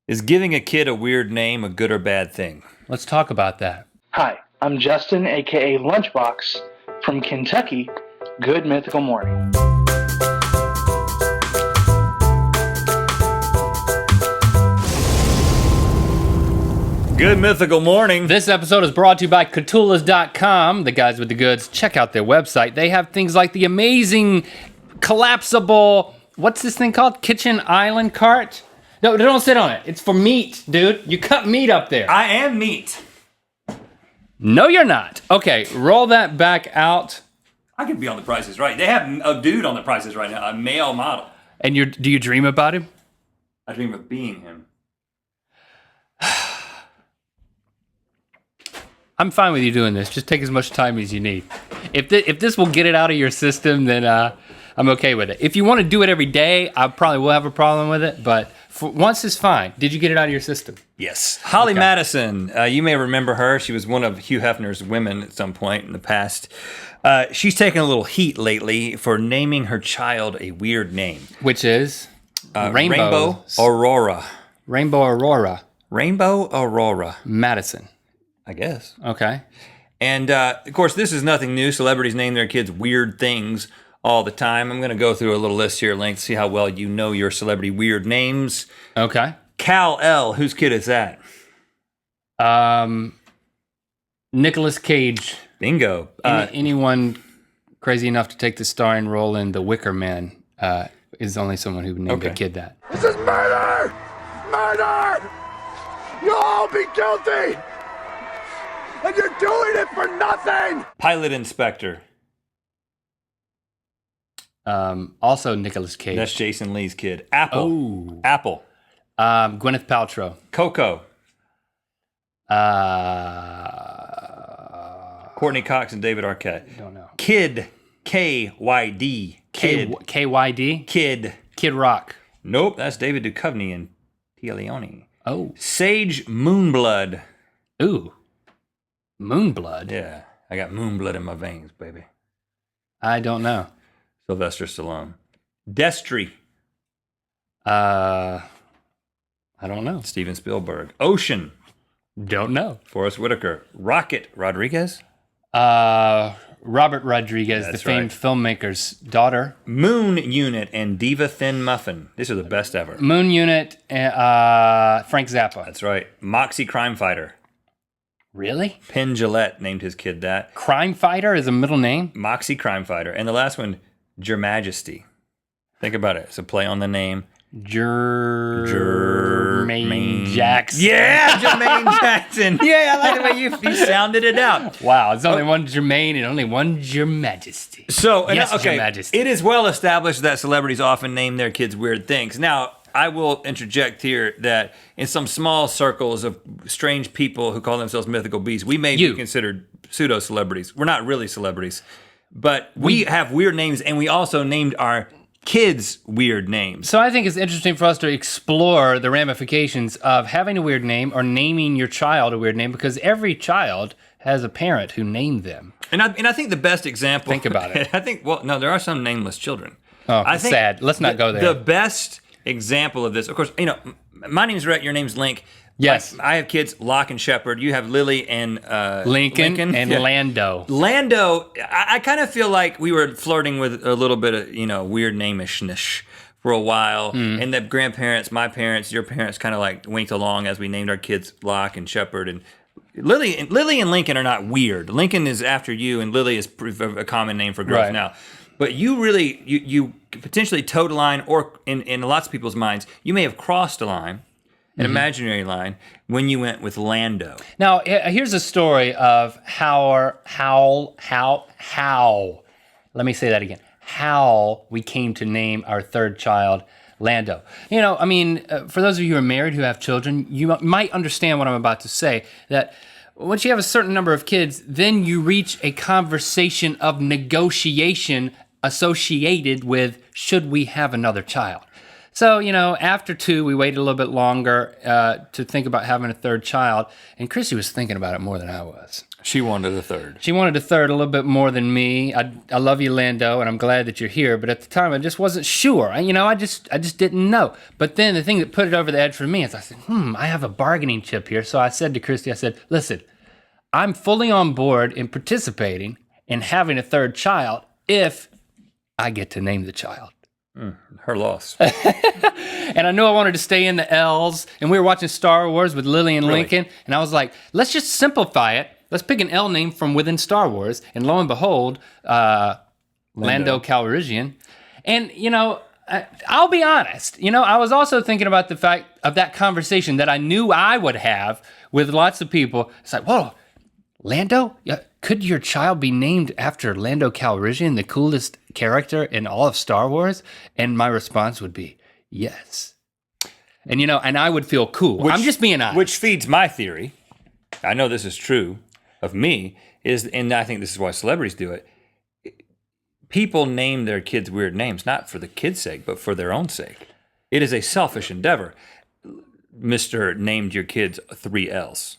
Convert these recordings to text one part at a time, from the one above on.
Is giving a kid a weird name a good or bad thing? Let's talk about that. Hi, I'm Justin, aka Lunchbox, from Kentucky. Good Mythical Morning. Good Mythical Morning. This episode is brought to you by Catulas.com, the guys with the goods. Check out their website. They have things like the amazing collapsible, what's this thing called? Kitchen island cart? No, don't sit on it. It's for meat, dude. You cut meat up there. I am meat. No, you're not. Okay, roll that back out. I could be on The Price is Right. They have a dude on The Price is Right now, a male model. And do you dream about him? I dream of being him. I'm fine with you doing this. Just take as much time as you need. If this will get it out of your system, then I'm okay with it. If you want to do it every day, I probably will have a problem with it, but for once is fine. Did you get it out of your system? Yes. Holly Okay. Madison, you may remember her. She was one of Hugh Hefner's women at some point in the past. She's taken a little heat lately for naming her child a weird name. Which is? Rainbow Aurora. Rainbow Aurora. Rainbow Aurora. Madison. I guess. Okay. And, of course, this is nothing new. Celebrities name their kids weird things all the time. I'm going to go through a little list here, Link, to see how well you know your celebrity weird names. Okay. Kal-El, whose kid is that? Nicolas Cage. Bingo. Anyone crazy enough to take the starring role in The Wicker Man is only someone who named a kid that. This is murder! Murder! You'll all be guilty! And you're doing it for nothing! Pilot Inspector. Also Nicolas Cage. That's Jason Lee's kid. Apple. Oh. Apple. Gwyneth Paltrow. Coco. Courtney Cox and David Arquette. Don't know. Kid. K-Y-D. Kid. K-Y-D? Kid. Kid Rock. Nope, that's David Duchovny and Tia Leone. Oh. Sage Moonblood. Ooh. Moonblood? Yeah, I got moonblood in my veins, baby. I don't know. Sylvester Stallone. Destry. I don't know. Steven Spielberg. Ocean. Don't know. Forrest Whitaker. Rocket Rodriguez. Robert Rodriguez, That's the famed right. filmmaker's daughter. Moon Unit and Diva Thin Muffin. These are the best ever. Moon Unit, Frank Zappa. That's right. Moxie Crime Fighter. Really? Penn Jillette named his kid that. Crime Fighter is a middle name? Moxie Crime Fighter. And the last one, Your Majesty. Think about it. It's a play on the name. Jermaine Jackson. Yeah, Jermaine Jackson. Yeah, I like the way you sounded it out. Wow, it's only one Jermaine and only one Your Majesty. So, Yes, okay, Your Majesty. it is well established that celebrities often name their kids weird things. Now, I will interject here that in some small circles of strange people who call themselves mythical beasts, we may be considered pseudo-celebrities. We're not really celebrities, but we have weird names, and we also named our kids weird names. So I think it's interesting for us to explore the ramifications of having a weird name or naming your child a weird name, because every child has a parent who named them. And I think the best example... Think about it. I think, well, no, there are some nameless children. Oh, I think sad. Let's not go there. The best example of this, of course, my name's Rhett, your name's Link. Yes. I have kids, Locke and Shepard. You have Lily and Lincoln and Yeah. Lando. Lando, I kind of feel like we were flirting with a little bit of, weird name-ishness for a while. And the grandparents, my parents, your parents kind of like winked along as we named our kids Locke and Shepard. And Lily and Lincoln are not weird. Lincoln is after you, and Lily is a common name for girls now. But you really, you potentially towed a line, or in lots of people's minds, you may have crossed a line, an imaginary line, when you went with Lando. Now, here's a story of how, let me say that again, how we came to name our third child Lando. For those of you who are married, who have children, you might understand what I'm about to say, that once you have a certain number of kids, then you reach a conversation of negotiation associated with, should we have another child? So, after 2, we waited a little bit longer to think about having a third child. And Chrissy was thinking about it more than I was. She wanted a third. She wanted a third a little bit more than me. I love you, Lando, and I'm glad that you're here. But at the time, I just wasn't sure. I just didn't know. But then the thing that put it over the edge for me is I said, I have a bargaining chip here. So I said to Christy, listen, I'm fully on board in participating in having a third child if I get to name the child. Her loss. And I knew I wanted to stay in the L's. And we were watching Star Wars with Lily and Lincoln. And I was like, let's just simplify it. Let's pick an L name from within Star Wars. And lo and behold, Lando Calrissian. And, I'll be honest. I was also thinking about the fact of that conversation that I knew I would have with lots of people. It's like, whoa, Lando? Could your child be named after Lando Calrissian, the coolest character in all of Star Wars? And my response would be, yes. And, and I would feel cool. I'm just being honest. Which feeds my theory, I know this is true of me, and I think this is why celebrities do it. People name their kids weird names, not for the kid's sake, but for their own sake. It is a selfish endeavor. Mr. named your kids 3 L's.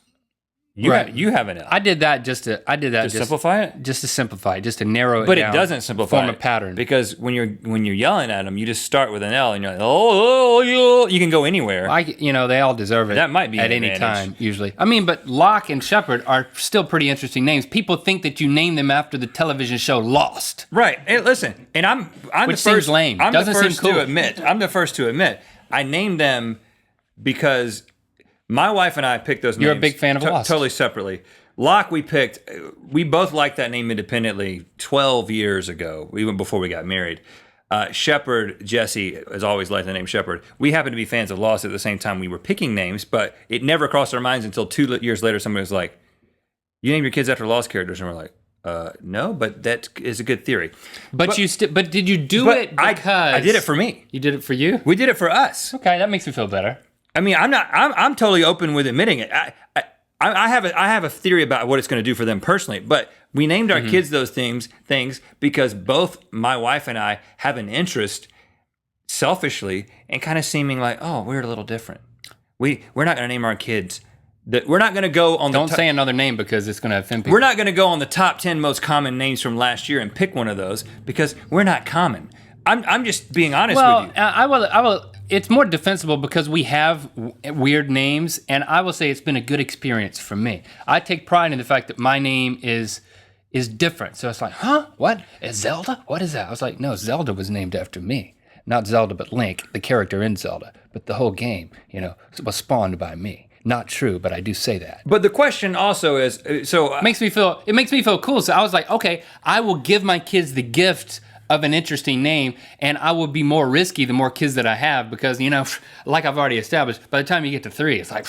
You have an L. I did that just to simplify it? Just to simplify it, just to narrow it down. But it doesn't simplify form a pattern. Because when you're yelling at them, you just start with an L and you're like, oh, you can go anywhere. They all deserve it. That might be at any time, usually. But Locke and Shepard are still pretty interesting names. People think that you name them after the television show Lost. Right. Hey, listen, and I'm Which the first. Seems lame. I'm Doesn't the first seem cool. to admit. I'm the first to admit. I named them because my wife and I picked those names. You're a big fan of Lost. Totally separately. Locke, we both liked that name independently 12 years ago, even before we got married. Shepard, Jesse has always liked the name Shepard. We happened to be fans of Lost at the same time we were picking names, but it never crossed our minds until 2 years later somebody was like, you named your kids after Lost characters? And we're like, no, but that is a good theory. But did you do it because... I did it for me. You did it for you? We did it for us. Okay, that makes me feel better. I'm totally open with admitting it. I have a theory about what it's going to do for them personally, but we named our kids those things because both my wife and I have an interest selfishly in kind of seeming like, oh, we're a little different. We're not going to name our kids we're not going to go on Don't say another name because it's going to offend people. We're not going to go on the top 10 most common names from last year and pick one of those because we're not common. I'm just being honest with you. I will. It's more defensible because we have weird names, and I will say it's been a good experience for me. I take pride in the fact that my name is different. So it's like, huh? What? Is Zelda? What is that? I was like, no, Zelda was named after me. Not Zelda, but Link, the character in Zelda. But the whole game, was spawned by me. Not true, but I do say that. But the question also is, it makes me feel cool. So I was like, okay, I will give my kids the gift of an interesting name, and I will be more risky the more kids that I have because, like I've already established, by the time you get to 3, it's like,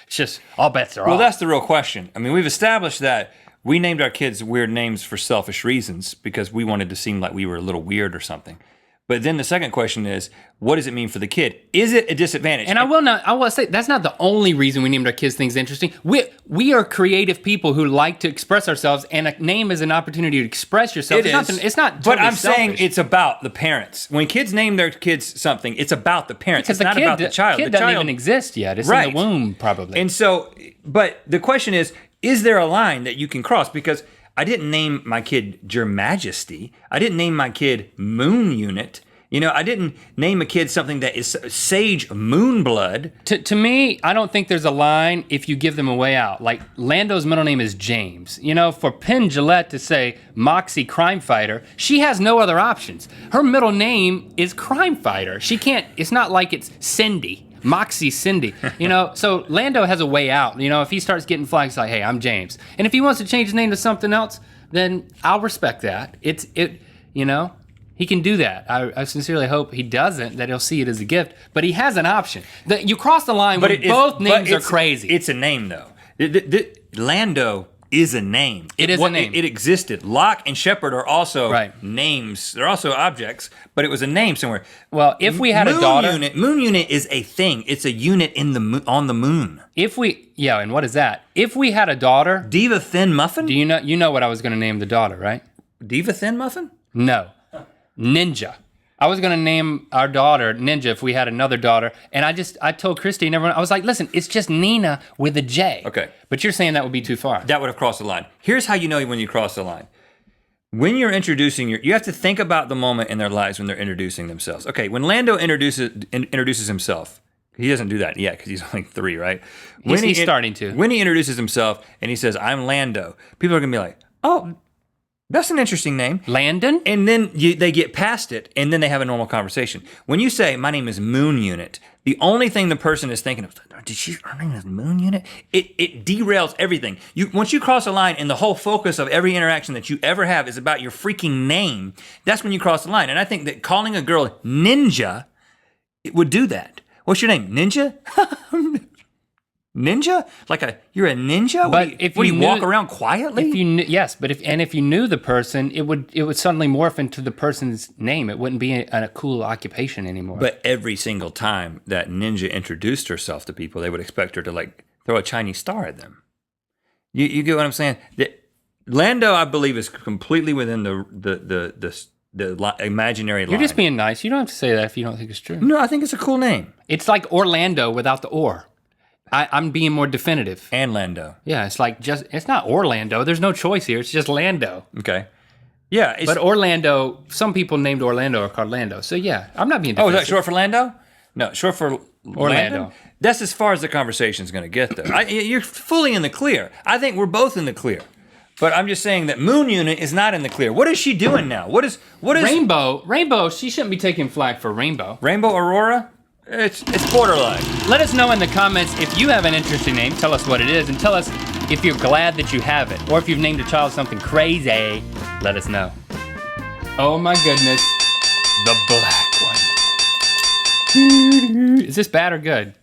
it's just, all bets are off. Well, that's the real question. We've established that we named our kids weird names for selfish reasons because we wanted to seem like we were a little weird or something. But then the second question is, what does it mean for the kid? Is it a disadvantage? And I will say that's not the only reason we named our kids things interesting. We are creative people who like to express ourselves, and a name is an opportunity to express yourself. It's not totally but I'm selfish. saying it's about the parents. When kids name their kids something, it's about the parents. It's not about the child. The kid doesn't even exist yet. It's in the womb, probably. And so, but the question is there a line that you can cross? Because I didn't name my kid Your Majesty. I didn't name my kid Moon Unit. I didn't name a kid something that is Sage Moonblood. To me, I don't think there's a line if you give them a way out. Like, Lando's middle name is James. For Penn Jillette to say Moxie Crime Fighter, she has no other options. Her middle name is Crime Fighter. She can't, it's not like it's Cindy. Moxie Cindy, so Lando has a way out. If he starts getting flags like, hey, I'm James. And if he wants to change his name to something else, then I'll respect that. He can do that. I sincerely hope he doesn't, that he'll see it as a gift. But he has an option. You cross the line when both names are crazy. It's a name, though. Lando is a name. It is a name. It existed. Locke and Shepard are also names. They're also objects, but it was a name somewhere. Well, if we had a daughter... Moon Unit is a thing. It's a unit on the moon. And what is that? If we had a daughter... Diva Thin Muffin? Do you know what I was going to name the daughter, right? Diva Thin Muffin? No. Ninja. I was gonna name our daughter Ninja if we had another daughter, and I told Christy and everyone, I was like, listen, it's just Nina with a J. Okay. But you're saying that would be too far. That would have crossed the line. Here's how you know when you cross the line. When you're introducing you have to think about the moment in their lives when they're introducing themselves. Okay, when Lando introduces himself, he doesn't do that yet because he's only 3, right? He's starting to. When he introduces himself and he says, I'm Lando, people are gonna be like, oh, that's an interesting name. Landon? And then they get past it, and then they have a normal conversation. When you say, my name is Moon Unit, the only thing the person is thinking of, her name is Moon Unit? It derails everything. Once you cross a line and the whole focus of every interaction that you ever have is about your freaking name, that's when you cross the line. And I think that calling a girl Ninja, it would do that. What's your name? Ninja? Ninja? You're a ninja? But do you walk around quietly? If you knew the person, it would suddenly morph into the person's name. It wouldn't be a cool occupation anymore. But every single time that Ninja introduced herself to people, they would expect her to throw a Chinese star at them. You get what I'm saying? Lando, I believe, is completely within the imaginary line. You're just being nice. You don't have to say that if you don't think it's true. No, I think it's a cool name. It's like Orlando without the or. I'm being more definitive. And Lando. Yeah, it's not Orlando. There's no choice here. It's just Lando. Okay. Yeah. But Orlando, some people named Orlando are called Lando. So yeah, I'm not being definitive. Oh, is that short for Lando? No, short for Orlando. Landon? That's as far as the conversation's going to get there. You're fully in the clear. I think we're both in the clear. But I'm just saying that Moon Unit is not in the clear. What is she doing now? What is Rainbow, she shouldn't be taking flag for Rainbow. Rainbow Aurora? It's borderline. Let us know in the comments if you have an interesting name. Tell us what it is, and tell us if you're glad that you have it, or if you've named a child something crazy. Let us know. Oh my goodness, the black one. Is this bad or good?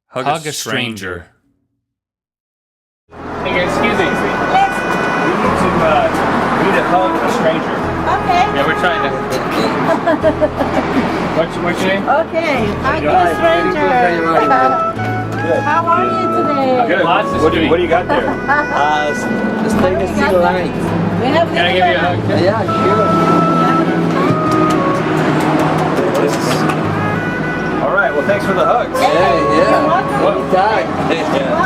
Hug a stranger. Hey, excuse me. Yes. We need to hug a stranger. Okay. Yeah, we're trying to. What's your name? Okay. Hi, good stranger. How are you today? Good. Lots of What do you got there? Stainless steel lines. We have Can I give you a hug? Yeah, sure. All right. Well, thanks for the hugs. You're welcome. Anytime.